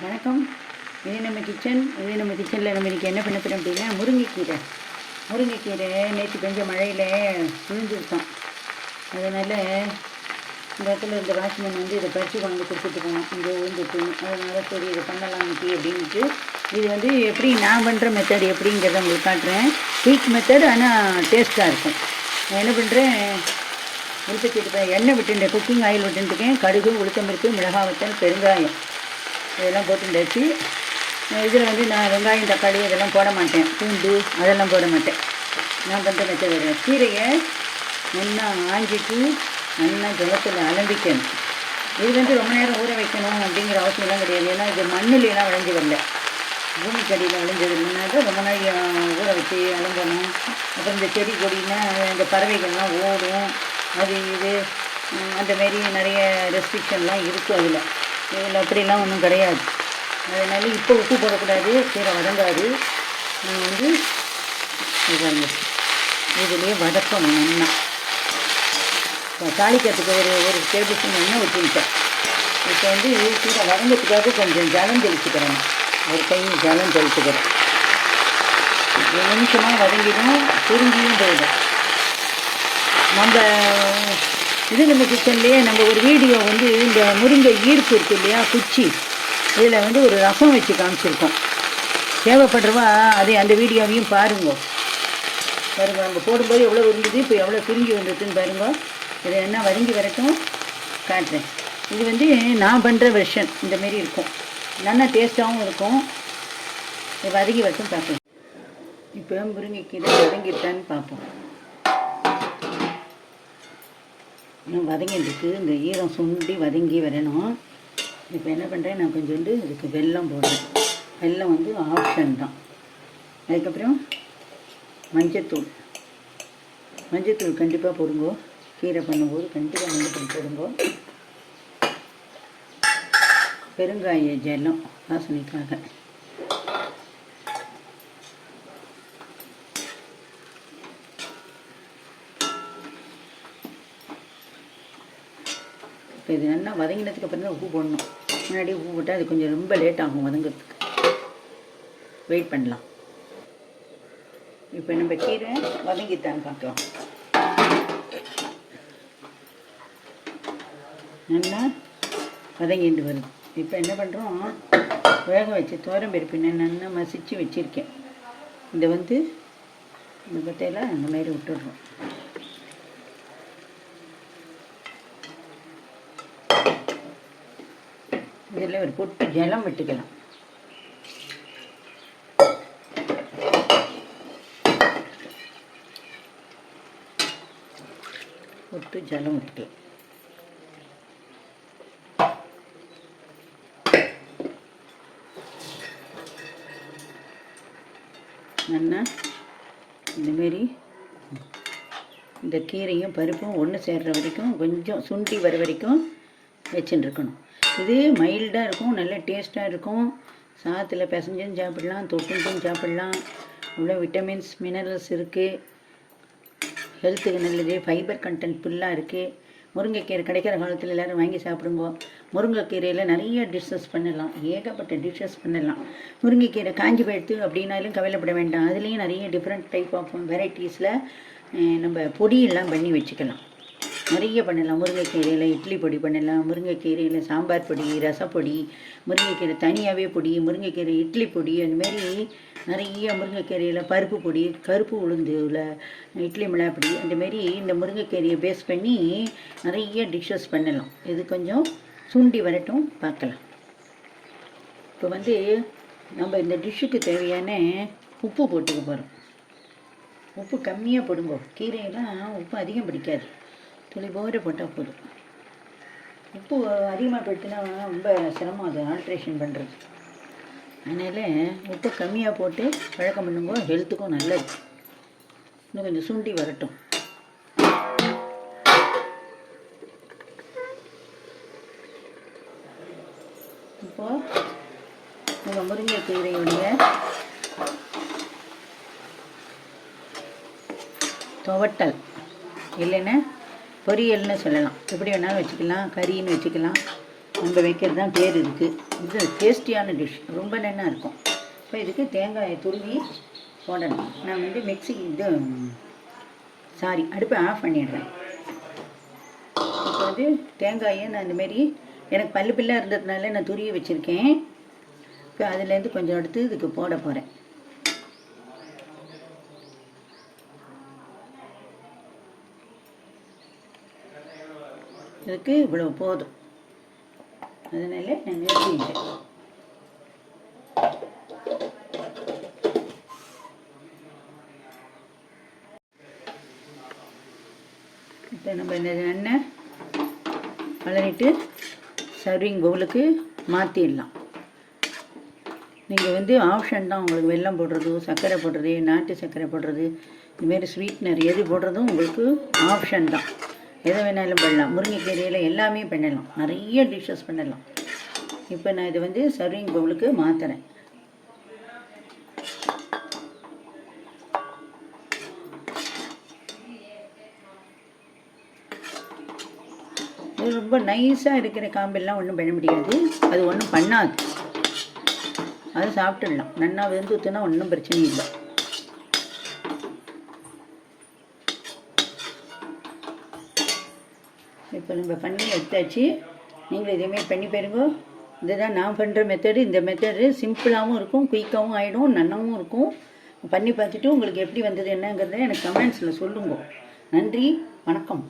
வணக்கம். இது நம்ம கிச்சனில் நம்ம இன்றைக்கி என்ன பண்ண போகிறோம் அப்படின்னா முருங்கைக்கீரை நேற்று பெஞ்ச மழையில் விழுந்துருக்கோம். அதனால் இந்த இடத்துல இந்த வாட்ச்மேன் இதை பறித்து கொண்டு கொடுத்துட்டு போனோம். இங்கே விழுந்துட்டு அதனால் சரி இதை பண்ணலாம் இன்னைக்கு அப்படின்ட்டு இது எப்படி நான் பண்ணுற மெத்தட் எப்படிங்கிறத உங்களுக்கு காட்டுறேன். குயிக் மெத்தட், ஆனால் டேஸ்ட்டாக இருக்கும். நான் என்ன பண்ணுறேன், எண்ணெய் விட்டுட்டேன், குக்கிங் ஆயில் விட்டுருக்கேன். கடுகு, உளுத்தம்பருப்பு, மிளகாய் வத்தல், பெருங்காயம் இதெல்லாம் போட்டுண்டாச்சு. இதில் நான் வெங்காயம், தக்காளி அதெல்லாம் போட மாட்டேன். பூண்டு அதெல்லாம் போட மாட்டேன். நான் பண்ணுற மெத்தட் கீரையை நல்லா ஆஞ்சிட்டு நல்லா ஜலத்தில் அலம்பிக்கணும். இது ரொம்ப நேரம் ஊற வைக்கணும் அப்படிங்கிற அவசியம்லாம் கிடையாது. ஏன்னா இது மண்ணிலாம் விளைஞ்சி வரல, பூமிக்கடியில் விளைஞ்சதுனாக்க ரொம்ப நாள் ஊற வச்சு அலம்பணும். அப்புறம் இந்த செடி கொடினா இந்த பறவைகள்லாம் ஓடும், அது இது அந்தமாரி நிறைய ரெஸ்ட்ரிக்ஷன்லாம் இருக்குது. இதில் அப்படிலாம் ஒன்றும் கிடையாது. அதனால் இப்போ உப்பு போடக்கூடாது, கீரை வதங்காது. இதுலேயே வதக்கணும் நல்லா. தாளிக்கிறதுக்கு ஒரு டேபிள் ஸ்பூன் எண்ணெய் ஊற்றிட்டேன். இப்போ கீரை வதங்கிறதுக்காக கொஞ்சம் ஜலம் தெளிச்சுக்கிறேன். ஒரு கை ஜலம் தெளிச்சுக்கிறேன். 2 நிமிஷமாக வதங்கிடும், சுருங்கியும் போயிடும். நம்ம கிச்சன்லேயே நம்ம ஒரு வீடியோ இந்த முருங்கை ஈர்ப்பு இருக்குது இல்லையா, குச்சி, இதில் ஒரு ரசம் வச்சு காமிச்சிருக்கோம். தேவைப்படுறவா அந்த வீடியோவையும் பாருங்க. நம்ம போடும்போது எவ்வளோ இருந்தது, இப்போ எவ்வளோ சுருங்கி வந்துட்டுன்னு பாருங்க. இதை என்ன வதங்கி வரட்டும் காட்டுறேன். இது நான் பண்ணுற வெர்ஷன் இந்தமாரி இருக்கும், நல்லா டேஸ்ட்டாகவும் இருக்கும். இதை வதங்கி வரட்டும் பார்க்கலாம். இப்போ முருங்கைக்கீரை வதங்கிட்டான்னு பார்ப்போம். இன்னும் வதங்கிட்டு இந்த ஈரம் சுண்டி வதங்கி வரணும். இப்போ என்ன பண்ணுறேன், நான் கொஞ்சோண்டு இதுக்கு வெல்லம் போடுறேன். வெல்லம் ஆப்ஷன் தான். அதுக்கப்புறம் மஞ்சத்தூள் கண்டிப்பாக போடுங்கோ. கீரை பண்ணும்போது கண்டிப்பாக மஞ்சத்தூள் போடுங்கோ. பெருங்காய ஜலம் வாசனைக்காக. இப்போ இது நல்லா வதங்கினதுக்கு அப்புறம் தான் உப்பு போடணும். முன்னாடி உப்பு போட்டால் அது கொஞ்சம் ரொம்ப லேட் ஆகும் வதங்கிறதுக்கு. வெயிட் பண்ணலாம். இப்போ நம்ம கீரை வதங்கித்தான்னு பார்க்கலாம். நல்லா வதங்கிட்டு வருது. இப்போ என்ன பண்ணுறோம், வேக வச்சு துவரம்பருப்பு நல்லா மசிச்சு வச்சுருக்கேன். இதை இந்த பத்தையில் அந்த மாதிரி விட்டுடுறோம். இதில் ஒரு பொட்டு ஜலம் விட்டுக்கலாம். பொட்டு ஜலம் விட்டுக்கலாம். நல்லா இந்தமாரி இந்த கீரையும் பருப்பும் ஒன்று சேர்கிற வரைக்கும் கொஞ்சம் சுண்டி வர வரைக்கும் வச்சுட்டுருக்கணும். இது மைல்டாக இருக்கும், நல்ல டேஸ்ட்டாக இருக்கும். சாதத்தில் பிசைஞ்சும் சாப்பிடலாம், தொட்டுட்டும் சாப்பிடலாம். இவ்வளோ விட்டமின்ஸ், மினரல்ஸ் இருக்குது. ஹெல்த்துக்கு நல்லது. ஃபைபர் கண்டென்ட் ஃபுல்லாக இருக்குது. முருங்கைக்கீரை கிடைக்கிற காலத்தில் எல்லோரும் வாங்கி சாப்பிடுங்க. முருங்கைக்கீரையில் நிறைய டிஷ்ஷஸ் பண்ணலாம், ஏகப்பட்ட டிஷ்ஷஸ் பண்ணலாம். முருங்கைக்கீரை காஞ்சி போயிடுத்து அப்படின்னாலும் கவலைப்பட வேண்டாம். அதுலேயும் நிறைய டிஃப்ரெண்ட் டைப் ஆஃப் வெரைட்டிஸில் நம்ம பொடியெல்லாம் பண்ணி வச்சுக்கலாம். நிறைய பண்ணலாம். முருங்கைக்கீரையில் இட்லி பொடி பண்ணலாம், முருங்கைக்கீரையில் சாம்பார் பொடி, ரசப்பொடி, முருங்கைக்கீரை தனியாகவே பொடி, முருங்கைக்கீரை இட்லி பொடி, அந்தமாரி நிறைய முருங்கைக்கீரையில் பருப்பு பொடி, கருப்பு உளுந்துல இட்லி மிளகாப்பொடி, அந்தமாரி இந்த முருங்கைக்கீரையை பேஸ் பண்ணி நிறைய டிஷ்ஷஸ் பண்ணலாம். இது கொஞ்சம் சுண்டி வரட்டும் பார்க்கலாம். இப்போ நம்ம இந்த டிஷ்ஷுக்கு தேவையான உப்பு போட்டுக்க போகிறோம். உப்பு கம்மியாக போடுங்க. கீரையெல்லாம் உப்பு அதிகம் பிடிக்காது, துளி போகிற போட்டால் போதும். உப்பு அதிகமாக போட்டுனா ரொம்ப சிரமம் அது ஆல்ட்ரேஷன் பண்ணுறது. அதனால் உப்பு கம்மியாக போட்டு பழக்கம் பண்ணுங்க, ஹெல்த்துக்கும் நல்லது. இன்னும் கொஞ்சம் சுண்டி வரட்டும். இப்போது நம்ம முருங்கைக்கீரையுடைய துவட்டல் இல்லைன்னா பொரியல்னு சொல்லலாம், எப்படி வேணாலும் வச்சுக்கலாம், கறின்னு வச்சுக்கலாம். நம்ம வைக்கிறது தான் பேர் இதுக்கு. இது டேஸ்டியான டிஷ், ரொம்ப நல்லா இருக்கும். இப்போ இதுக்கு தேங்காயை துருவி போடணும். நான் வந்து மிக்ஸி அடுப்பை ஆஃப் பண்ணிடுறேன். இப்போ வந்து தேங்காயை நான் இந்தமாரி எனக்கு பல்லாக இருந்ததுனால நான் துருவி வச்சுருக்கேன். இப்போ அதுலேருந்து கொஞ்சம் எடுத்து இதுக்கு போட போகிறேன். இதுக்கு இவ்வளோ போதும், அதனால நான் நிறுத்திட்டேன். இப்போ நம்ம இந்த எண்ணெய் கலரிட்டு சர்விங் பவுலுக்கு மாற்றிடலாம். நீங்கள் வந்து ஆப்ஷன் தான் உங்களுக்கு, வெல்லம் போடுறது, சர்க்கரை போடுறது, நாட்டு சர்க்கரை போடுறது, இதுமாரி ஸ்வீட்னர் எது போடுறதும் உங்களுக்கு ஆப்ஷன் தான். எதை வேணாலும் பண்ணலாம். முருங்கைக்கீரையில் எல்லாமே பண்ணலாம், நிறைய டிஷ்ஷஸ் பண்ணலாம். இப்போ நான் இதை வந்து சர்விங் பவுலுக்கு மாற்றுறேன். இது ரொம்ப நைஸாக இருக்கிற காம்பெல்லாம் ஒன்றும் பண்ண முடியாது, அது ஒன்றும் பண்ணாது, அது சாப்பிட்டுடலாம். நன்னா வெந்துத்துனா ஒன்றும் பிரச்சனை இல்லை. இப்போ நம்ம பண்ணி எடுத்தாச்சு. நீங்களும் இதேமாரி பண்ணி பாருங்க. இதுதான் நான் பண்ணுற மெத்தடு. இந்த மெத்தடு சிம்பிளாகவும் இருக்கும், குயிக்காகவும் ஆகிடும், நன்னாவும் இருக்கும். பண்ணி பார்த்துட்டு உங்களுக்கு எப்படி வந்தது என்னங்கிறத எனக்கு கமெண்ட்ஸில் சொல்லுங்க. நன்றி, வணக்கம்.